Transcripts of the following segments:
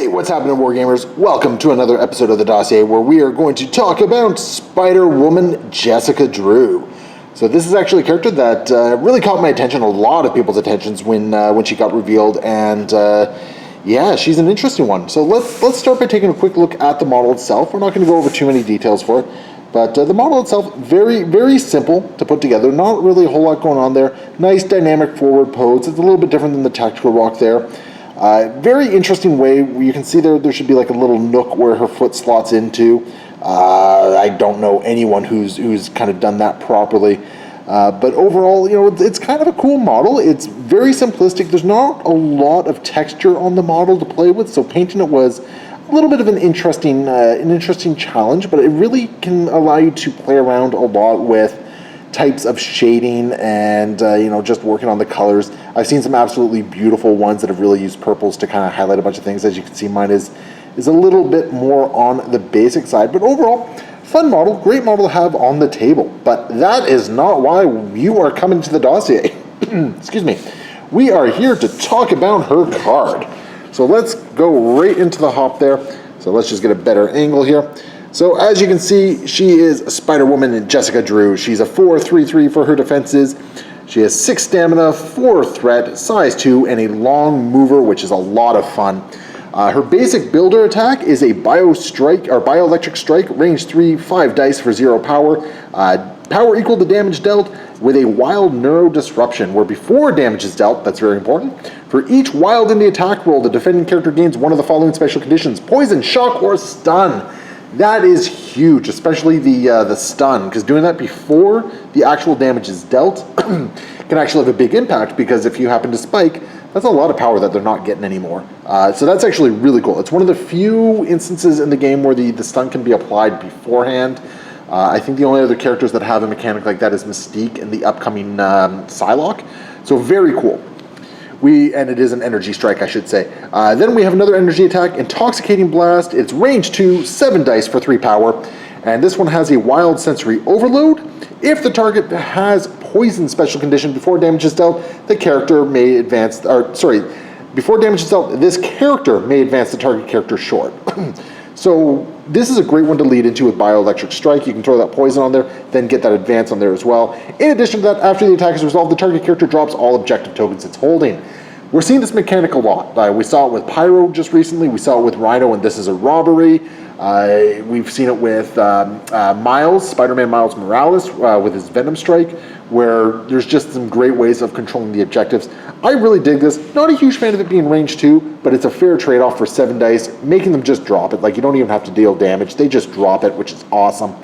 Hey, what's happening, Wargamers? Welcome to another episode of the Dossier, where we are going to talk about Spider-Woman Jessica Drew. So this is actually a character that really caught my attention, a lot of people's attentions when she got revealed, and yeah, she's an interesting one. So let's start by taking a quick look at the model itself. We're not going to go over too many details for it, but the model itself, very simple to put together. Not really a whole lot going on there. Nice dynamic forward pose. It's a little bit different than the tactical rock there. Very interesting way. You can see there should be like a little nook where her foot slots into. I don't know anyone who's kind of done that properly. But overall, you know, it's kind of a cool model. It's very simplistic. There's not a lot of texture on the model to play with, so painting it was a little bit of an interesting challenge, but it really can allow you to play around a lot with types of shading and you know, just working on the colors. I've seen some absolutely beautiful ones that have really used purples to kind of highlight a bunch of things. As you can see, mine is a little bit more on the basic side, but overall, fun model, great model to have on the table. But that is not why you are coming to the Dossier. Excuse me. We are here to talk about her card. So let's go right into the hop there. So let's just get a better angle here. So as you can see, she is Spider-Woman and Jessica Drew. She's a 4/3/3 for her defenses. She has 6 stamina, 4 threat, size 2, and a long mover, which is a lot of fun. Her basic builder attack is a bioelectric strike, range 3, 5 dice for 0 power. Power equal to damage dealt with a wild neuro disruption, where before damage is dealt, that's very important, for each wild in the attack roll, the defending character gains one of the following special conditions: poison, shock, or stun. That is huge, especially the stun, because doing that before the actual damage is dealt can actually have a big impact, because if you happen to spike, that's a lot of power that they're not getting anymore. So that's actually really cool. It's one of the few instances in the game where the stun can be applied beforehand. I think the only other characters that have a mechanic like that is Mystique and the upcoming Psylocke. So very cool. And it is an energy strike, I should say. Then we have another energy attack, Intoxicating Blast. It's range 2, 7 dice for 3 power. And this one has a wild sensory overload. If the target has poison special condition before damage is dealt, the character may advance, before damage is dealt, this character may advance the target character short. So this is a great one to lead into with Bioelectric Strike. You can throw that poison on there, then get that advance on there as well. In addition to that, after the attack is resolved, the target character drops all objective tokens it's holding. We're seeing this mechanic a lot. We saw it with Pyro just recently. We saw it with Rhino, and This Is a Robbery. We've seen it with Miles, Spider-Man Miles Morales, with his Venom Strike, where there's just some great ways of controlling the objectives. I really dig this. Not a huge fan of it being range 2, but it's a fair trade-off for 7 dice, making them just drop it. Like, you don't even have to deal damage. They just drop it, which is awesome.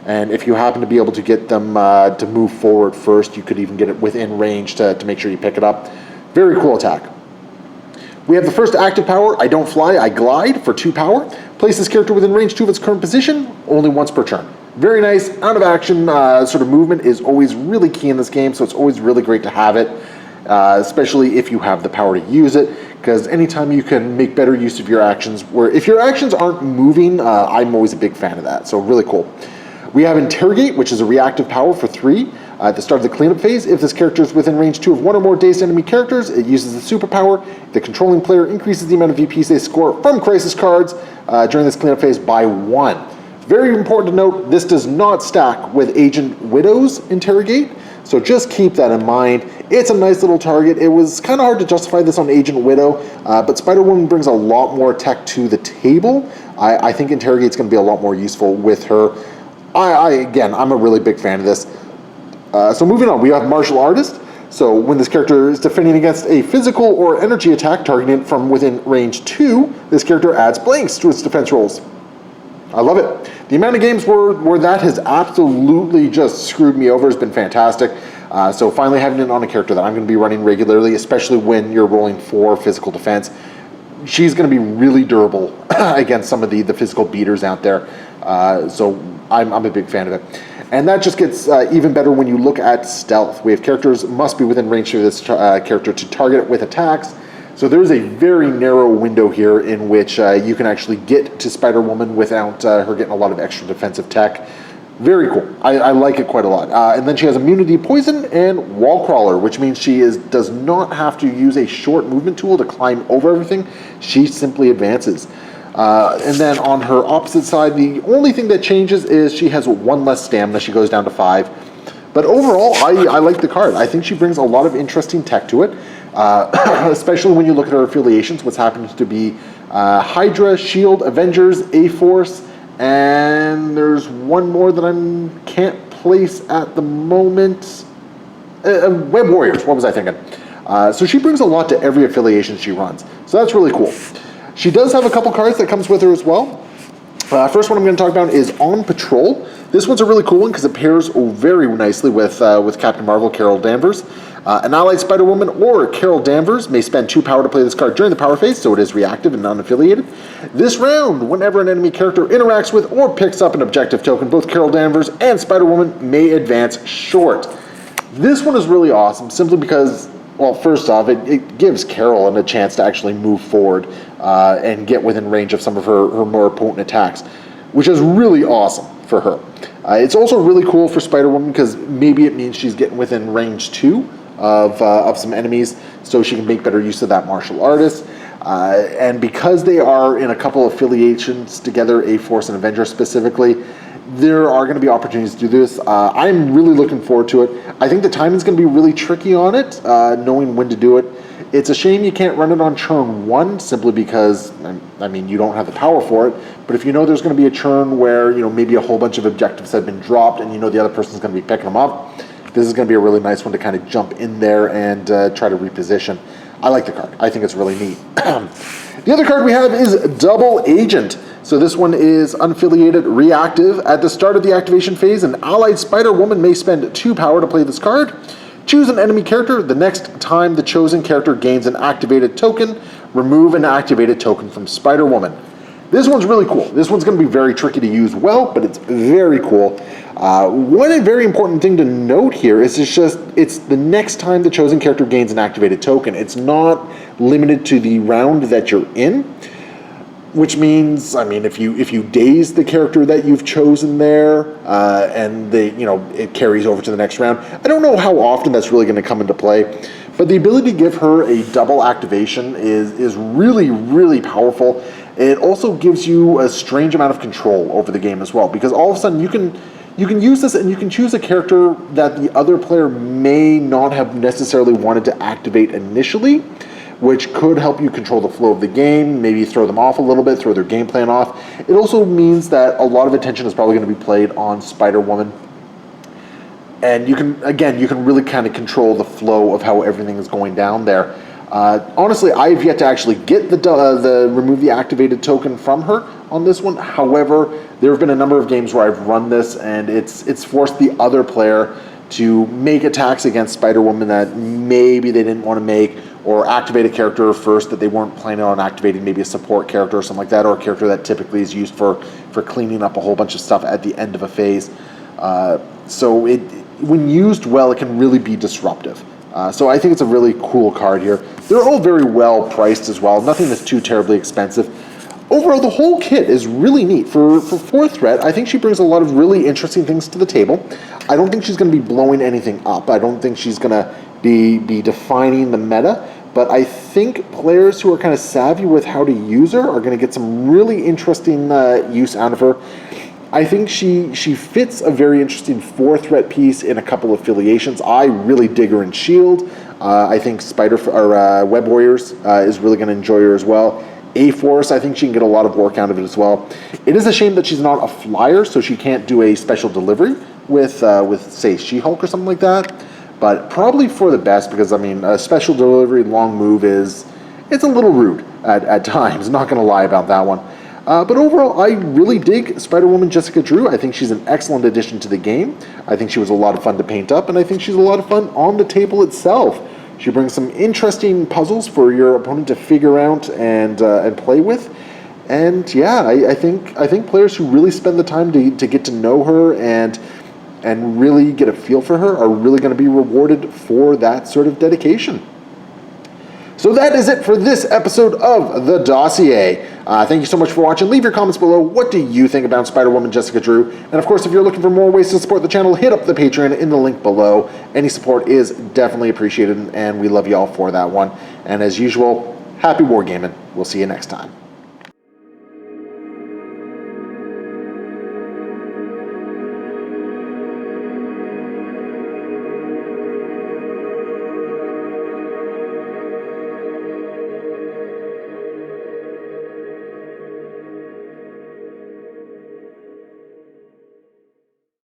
And if you happen to be able to get them to move forward first, you could even get it within range to make sure you pick it up. Very cool attack. We have the first active power, I don't fly, I glide, for 2 power. Place this character within range 2 of its current position, only once per turn. Very nice, out of action sort of movement is always really key in this game, so it's always really great to have it, especially if you have the power to use it, because anytime you can make better use of your actions, where if your actions aren't moving, I'm always a big fan of that, so really cool. We have Interrogate, which is a reactive power for 3. At the start of the cleanup phase, if this character is within range 2 of 1 or more dazed enemy characters, it uses the superpower. The controlling player increases the amount of VPs they score from crisis cards during this cleanup phase by 1. Very important to note, this does not stack with Agent Widow's Interrogate, so just keep that in mind. It's a nice little target. It was kind of hard to justify this on Agent Widow, but Spider-Woman brings a lot more tech to the table. I think Interrogate's going to be a lot more useful with her. Again, I'm a really big fan of this. So moving on, we have Martial Artist. So when this character is defending against a physical or energy attack targeted from within range 2, this character adds blanks to its defense rolls. I love it. The amount of games where that has absolutely just screwed me over has been fantastic. So finally having it on a character that I'm going to be running regularly, especially when you're rolling for physical defense, she's going to be really durable against some of the physical beaters out there. So I'm a big fan of it. And that just gets even better when you look at stealth. We have characters must be within range of this character to target it with attacks. So there's a very narrow window here in which you can actually get to Spider-Woman without her getting a lot of extra defensive tech. Very cool. I like it quite a lot. And then she has immunity to poison and wall crawler, which means she does not have to use a short movement tool to climb over everything. She simply advances. And then on her opposite side, the only thing that changes is she has one less stamina. She goes down to 5. But overall, I like the card. I think she brings a lot of interesting tech to it, especially when you look at her affiliations, what's happens to be Hydra, Shield, Avengers, A-Force, and there's one more that I can't place at the moment. Web Warriors, what was I thinking? So she brings a lot to every affiliation she runs. So that's really cool. She does have a couple cards that comes with her as well. First one I'm going to talk about is On Patrol. This one's a really cool one because it pairs very nicely with Captain Marvel, Carol Danvers. An allied Spider-Woman or Carol Danvers may spend 2 power to play this card during the power phase, so it is reactive and unaffiliated. This round, whenever an enemy character interacts with or picks up an objective token, both Carol Danvers and Spider-Woman may advance short. This one is really awesome simply because, well, first off, it gives Carol a chance to actually move forward and get within range of some of her more potent attacks, which is really awesome for her. It's also really cool for Spider-Woman because maybe it means she's getting within range 2 of some enemies, so she can make better use of that martial artist. And because they are in a couple of affiliations together, A-Force and Avenger specifically, there are going to be opportunities to do this. I'm really looking forward to it. I think the timing's going to be really tricky on it, knowing when to do it. It's a shame you can't run it on turn 1 simply because, I mean, you don't have the power for it. But if you know there's going to be a turn where, maybe a whole bunch of objectives have been dropped and the other person's going to be picking them up, this is going to be a really nice one to kind of jump in there and try to reposition. I like the card. I think it's really neat. The other card we have is Double Agent. So this one is unaffiliated, reactive. At the start of the activation phase, an allied Spider-Woman may spend 2 power to play this card. Choose an enemy character. The next time the chosen character gains an activated token, remove an activated token from Spider-Woman. This one's really cool. This one's going to be very tricky to use well, but it's very cool. One very important thing to note here is it's the next time the chosen character gains an activated token. It's not limited to the round that you're in, which means, if you daze the character that you've chosen there, and it carries over to the next round. I don't know how often that's really going to come into play, but the ability to give her a double activation is really, really powerful. It also gives you a strange amount of control over the game as well, because all of a sudden you can use this and you can choose a character that the other player may not have necessarily wanted to activate initially, which could help you control the flow of the game, maybe throw them off a little bit, throw their game plan off. It also means that a lot of attention is probably going to be played on Spider-Woman. And you can really kind of control the flow of how everything is going down there. Honestly, I've yet to actually get the remove the activated token from her on this one. However, there have been a number of games where I've run this, and it's forced the other player to make attacks against Spider-Woman that maybe they didn't want to make, or activate a character first that they weren't planning on activating, maybe a support character or something like that, or a character that typically is used for cleaning up a whole bunch of stuff at the end of a phase. So when used well, it can really be disruptive. So I think it's a really cool card here. They're all very well priced as well. Nothing that's too terribly expensive. Overall, the whole kit is really neat. For 4th threat, I think she brings a lot of really interesting things to the table. I don't think she's going to be blowing anything up. I don't think she's going to be defining the meta. But I think players who are kind of savvy with how to use her are going to get some really interesting use out of her. I think she fits a very interesting 4th threat piece in a couple of affiliations. I really dig her in Shield. I think Web Warriors is really going to enjoy her as well. A-Force, I think she can get a lot of work out of it as well. It is a shame that she's not a flyer, so she can't do a special delivery with say, She-Hulk or something like that. But probably for the best, because, a special delivery long move it's a little rude at times. Not going to lie about that one. But overall, I really dig Spider-Woman Jessica Drew. I think she's an excellent addition to the game. I think she was a lot of fun to paint up, and I think she's a lot of fun on the table itself. She brings some interesting puzzles for your opponent to figure out and play with. And yeah, I think players who really spend the time to get to know her and really get a feel for her are really going to be rewarded for that sort of dedication. So that is it for this episode of The Dossier. Thank you so much for watching. Leave your comments below. What do you think about Spider-Woman Jessica Drew? And of course, if you're looking for more ways to support the channel, hit up the Patreon in the link below. Any support is definitely appreciated, and we love you all for that one. And as usual, happy wargaming. We'll see you next time.